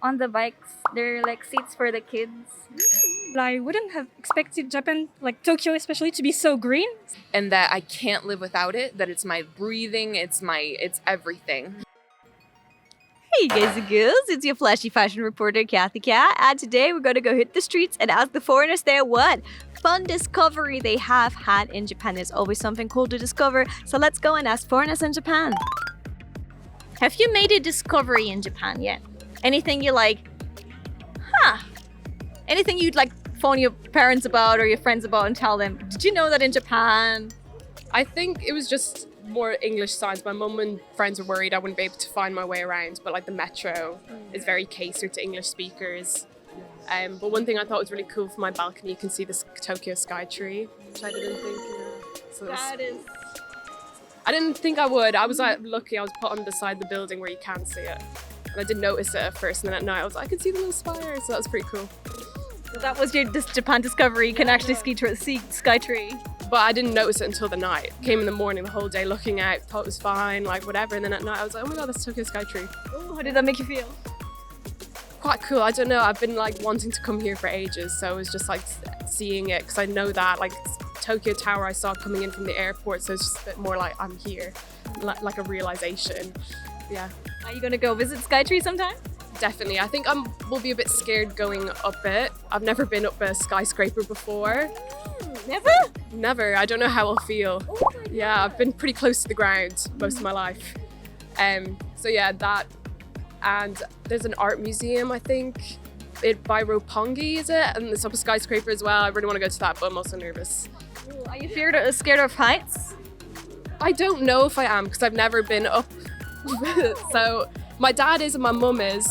on the bikes, there are like seats for the kids. I wouldn't have expected Japan, like Tokyo especially, to be so green. And that I can't live without it, that it's my breathing, it's everything. Hey guys and girls, it's your flashy fashion reporter Kathy Cat, and today we're gonna go hit the streets and ask the foreigners there what fun discovery they have had in Japan. There's always something cool to discover, so let's go and ask foreigners in Japan. Have you made a discovery in Japan yet? Anything you like, anything you'd like phone your parents about or your friends about and tell them, did you know that in Japan? I think it was just more English signs. My mum and friends were worried I wouldn't be able to find my way around, but like the metro is very catered to English speakers. But one thing I thought was really cool, from my balcony you can see this Tokyo sky tree, which I didn't think, So I didn't think I would. I was lucky I was put on the side of the building where you can see it. And I didn't notice it at first, and then at night I was like, I could see the little spire, so that was pretty cool. So that was your Japan discovery, you can actually see sky tree. But I didn't notice it until the night. Came in the morning, the whole day looking out, thought it was fine, like whatever, and then at night I was like, oh my god, that's Tokyo sky tree. Ooh, how did that make you feel? Quite cool. I don't know, I've been like wanting to come here for ages, so it was just like seeing it, because I know that like Tokyo Tower I saw coming in from the airport, so it's just a bit more like I'm here, like a realization. Yeah. Are you gonna go visit Skytree sometime? Definitely. I think will be a bit scared going up it. I've never been up a skyscraper before. Never? Never. I don't know how I'll feel. Yeah, I've been pretty close to the ground most of my life. So yeah, that. And there's an art museum, I think, by Roppongi, is it? And it's up a skyscraper as well. I really want to go to that, but I'm also nervous. Ooh, are you scared of heights? I don't know if I am, because I've never been up. So my dad is and my mum is.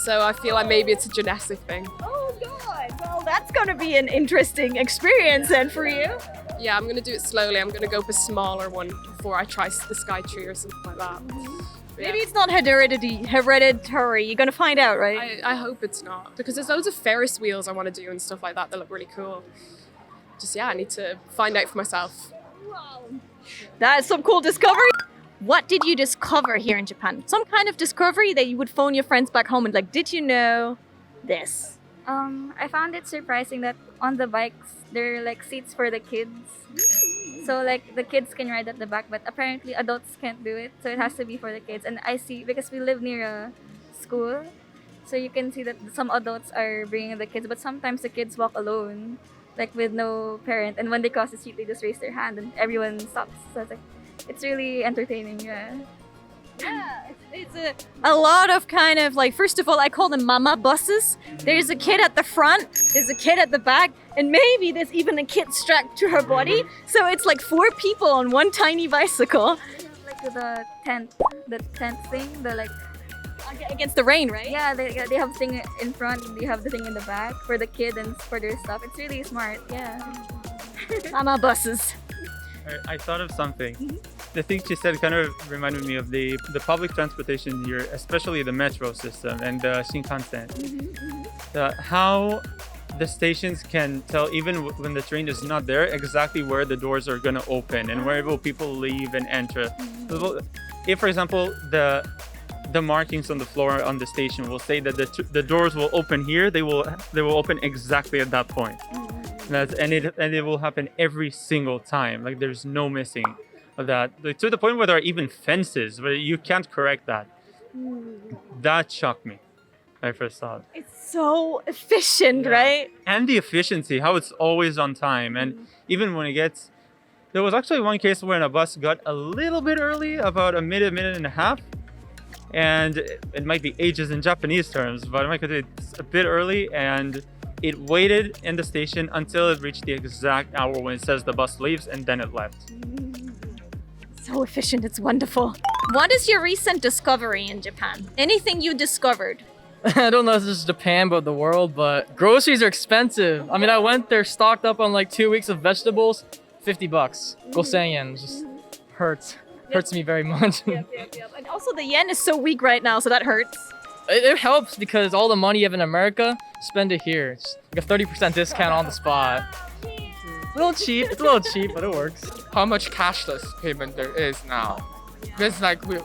So I feel like maybe it's a genetic thing. Oh god, well that's gonna be an interesting experience then for you. Yeah, I'm gonna do it slowly. I'm gonna go for a smaller one before I try the sky tree or something like that. Yeah. Maybe it's not hereditary. You're gonna find out, right? I hope it's not, because there's loads of Ferris wheels I want to do and stuff like that that look really cool. Just I need to find out for myself. Wow. That's some cool discovery. What did you discover here in Japan? Some kind of discovery that you would phone your friends back home and like, did you know this? I found it surprising that on the bikes there are like seats for the kids. So like the kids can ride at the back, but apparently adults can't do it. So it has to be for the kids. And I see, because we live near a school, so you can see that some adults are bringing the kids, but sometimes the kids walk alone, like with no parent. And when they cross the street, they just raise their hand and everyone stops. So it's like, it's really entertaining, yeah. Yeah, it's a lot of kind of like, first of all, I call them mama buses. There's a kid at the front, there's a kid at the back, and maybe there's even a kid strapped to her body. So it's like 4 people on one tiny bicycle. Like the tent thing, the like, Against the rain, right? yeah, they have thing in front, they have the thing in the back for the kid and for their stuff. It's really smart, yeah. Mama buses. I thought of something. The thing she said kind of reminded me of the public transportation here, especially the metro system and the Shinkansen. How the stations can tell, even when the train is not there, exactly where the doors are going to open and where will people leave and enter. If, for example, the markings on the floor on the station will say that the doors will open here, they will open exactly at that point. And it will happen every single time. Like there's no missing of that. Like, to the point where there are even fences where you can't correct that. That shocked me when I first saw it. It's so efficient, right? And the efficiency, how it's always on time. And even when there was actually one case when a bus got a little bit early, about a minute and a half. And it might be ages in Japanese terms, but it might be a bit early, and it waited in the station until it reached the exact hour when it says the bus leaves, and then it left. So efficient, it's wonderful. What is your recent discovery in Japan? Anything you discovered? I don't know if this is Japan, but the world, but groceries are expensive. I mean, I went there stocked up on like 2 weeks of vegetables, $50. Gosen yen, just hurts. Hurts me very much. Yep. And also the yen is so weak right now, so that hurts. It helps because all the money you have in America, spend it here. It's like a 30% discount on the spot. It's a little cheap, but it works. How much cashless payment there is now? Because like we've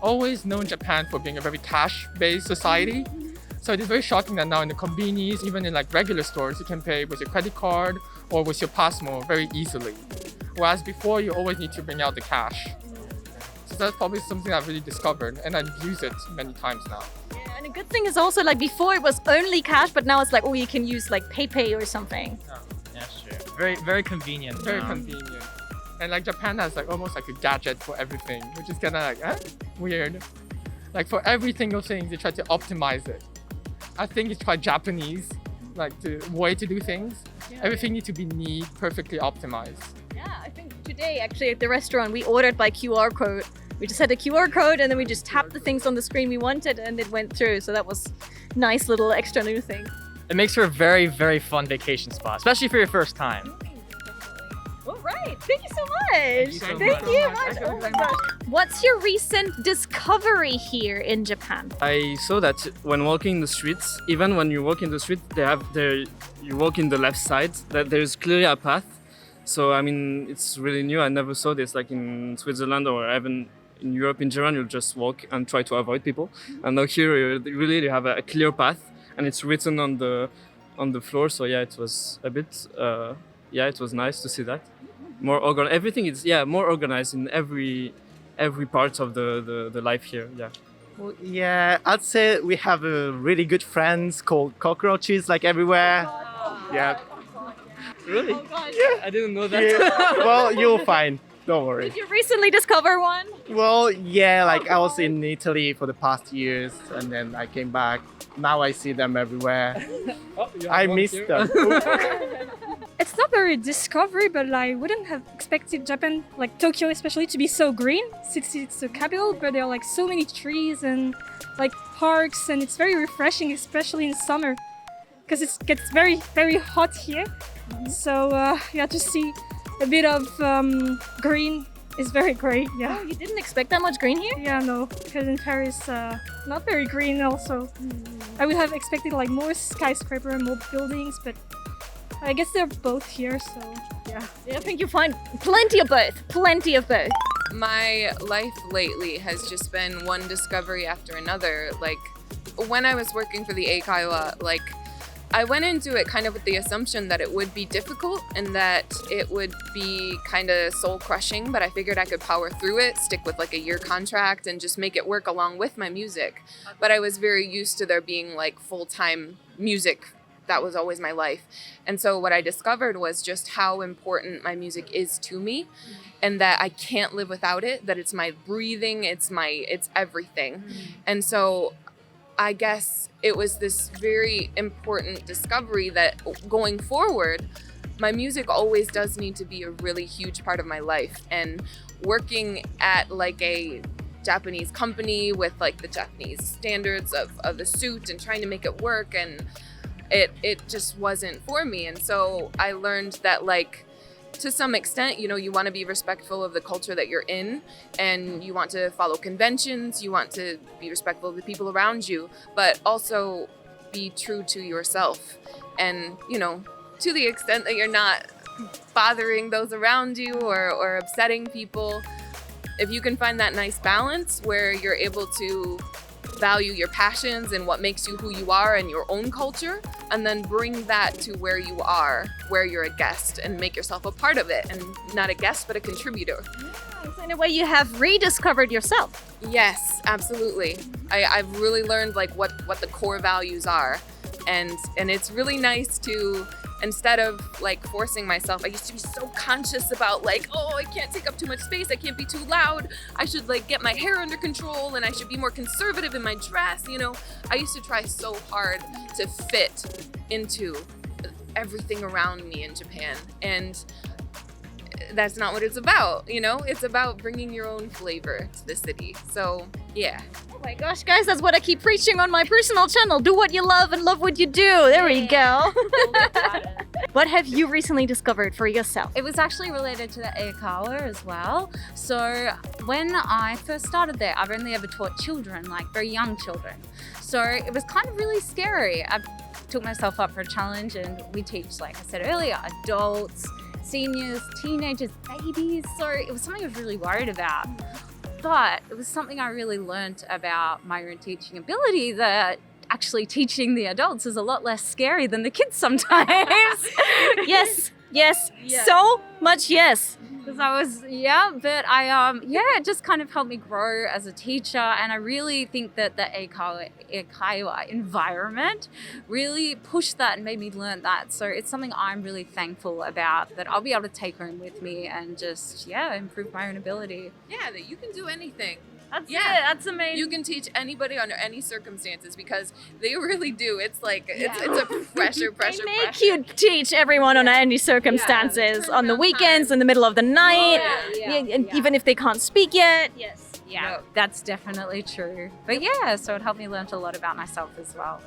always known Japan for being a very cash-based society. So it is very shocking that now in the convenience, even in like regular stores, you can pay with your credit card or with your Passmo very easily. Whereas before, you always need to bring out the cash. So that's probably something I've really discovered, and I've used it many times now. Yeah, and a good thing is also like before it was only cash, but now it's like, oh, you can use like PayPay or something. That's true. Very, very convenient. Very convenient. And like Japan has like almost like a gadget for everything, which is kind of like weird. Like for every single thing, they try to optimize it. I think it's quite Japanese, like the way to do things. Everything needs to be neat, perfectly optimized. Yeah, I think today actually at the restaurant we ordered by QR code. We just had a QR code and then we just tapped the things on the screen we wanted and it went through. So that was nice little extra new thing. It makes for a very, very fun vacation spot, especially for your first time. All right, thank you so much. Thank you so much. Oh my gosh. What's your recent discovery here in Japan? I saw that when walking the streets, even when you walk in the street, you walk in the left side, that there's clearly a path. So I mean, it's really new. I never saw this like in Switzerland or even in Europe in general. You just walk and try to avoid people. And now here, you have a clear path, and it's written on the floor. So yeah, it was a bit. It was nice to see that. More organized. Everything is more organized in every part of the life here. Yeah. Well, yeah, I'd say we have a really good friends called cockroaches like everywhere. Yeah. Really? Oh gosh. Yeah, I didn't know that. Yeah. Well, you'll find. Don't worry. Did you recently discover one? Well, yeah, like I was in Italy for the past years and then I came back. Now I see them everywhere. I miss them. It's not very discovery, but I wouldn't have expected Japan, like Tokyo especially, to be so green since it's the capital, but there are like so many trees and like parks, and it's very refreshing, especially in summer because it gets very, very hot here. So to see a bit of green is very great. Yeah. Oh, you didn't expect that much green here? Yeah, no, because in Paris, not very green also. I would have expected like more skyscraper and more buildings, but I guess they're both here, so yeah. I think you find plenty of both. Plenty of both. My life lately has just been one discovery after another. Like when I was working for the Eikaiwa, like I went into it kind of with the assumption that it would be difficult and that it would be kind of soul crushing, but I figured I could power through it, stick with like a year contract and just make it work along with my music. But I was very used to there being like full-time music. That was always my life. And so what I discovered was just how important my music is to me and that I can't live without it, that it's my breathing, it's everything. And so I guess it was this very important discovery that going forward, my music always does need to be a really huge part of my life. And working at like a Japanese company with like the Japanese standards of the suit and trying to make it work, and it just wasn't for me. And so I learned that like to some extent, you know, you want to be respectful of the culture that you're in and you want to follow conventions, you want to be respectful of the people around you, but also be true to yourself. And, you know, to the extent that you're not bothering those around you or upsetting people, if you can find that nice balance where you're able to value your passions and what makes you who you are and your own culture, and then bring that to where you are, where you're a guest, and make yourself a part of it, and not a guest but a contributor. Yeah, so in a way you have rediscovered yourself. Yes, absolutely. I've really learned like what the core values are, and it's really nice to, instead of like forcing myself, I used to be so conscious about like, oh, I can't take up too much space, I can't be too loud, I should like get my hair under control and I should be more conservative in my dress, you know. I used to try so hard to fit into everything around me in Japan, and that's not what it's about, you know. It's about bringing your own flavor to the city. So yeah. Oh my gosh, guys, that's what I keep preaching on my personal channel. Do what you love and love what you do. There we go. What have you recently discovered for yourself? It was actually related to the Eikawa as well. So when I first started there, I've only ever taught children, like very young children. So it was kind of really scary. I took myself up for a challenge, and we teach, like I said earlier, adults, seniors, teenagers, babies. So it was something I was really worried about. But it was something I really learned about my own teaching ability, that actually teaching the adults is a lot less scary than the kids sometimes. Yes, yes, Yeah. so much yes. Because I was, but it just kind of helped me grow as a teacher. And I really think that the Eikaiwa environment really pushed that and made me learn that. So it's something I'm really thankful about, that I'll be able to take home with me and just, improve my own ability. Yeah, that you can do anything. That's Yeah. it. That's amazing. You can teach anybody under any circumstances, because they really do. It's like it's a pressure. They make you teach everyone on any circumstances, on the weekends, in the middle of the night, and even if they can't speak yet. Yes. Yeah, that's definitely true. But so it helped me learn a lot about myself as well.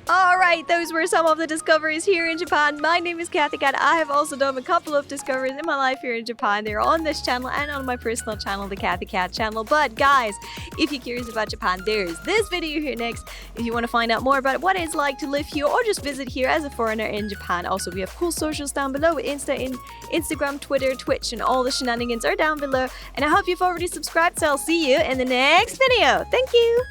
All right, those were some of the discoveries here in Japan. My name is Kathy Cat. I have also done a couple of discoveries in my life here in Japan. They're on this channel and on my personal channel, the Kathy Cat channel. But guys, if you're curious about Japan, there's this video here next. If you want to find out more about what it's like to live here or just visit here as a foreigner in Japan. Also, we have cool socials down below. Instagram, Twitter, Twitch, and all the shenanigans are down below. And I hope you've already subscribed, so I'll see you in the next video. Thank you.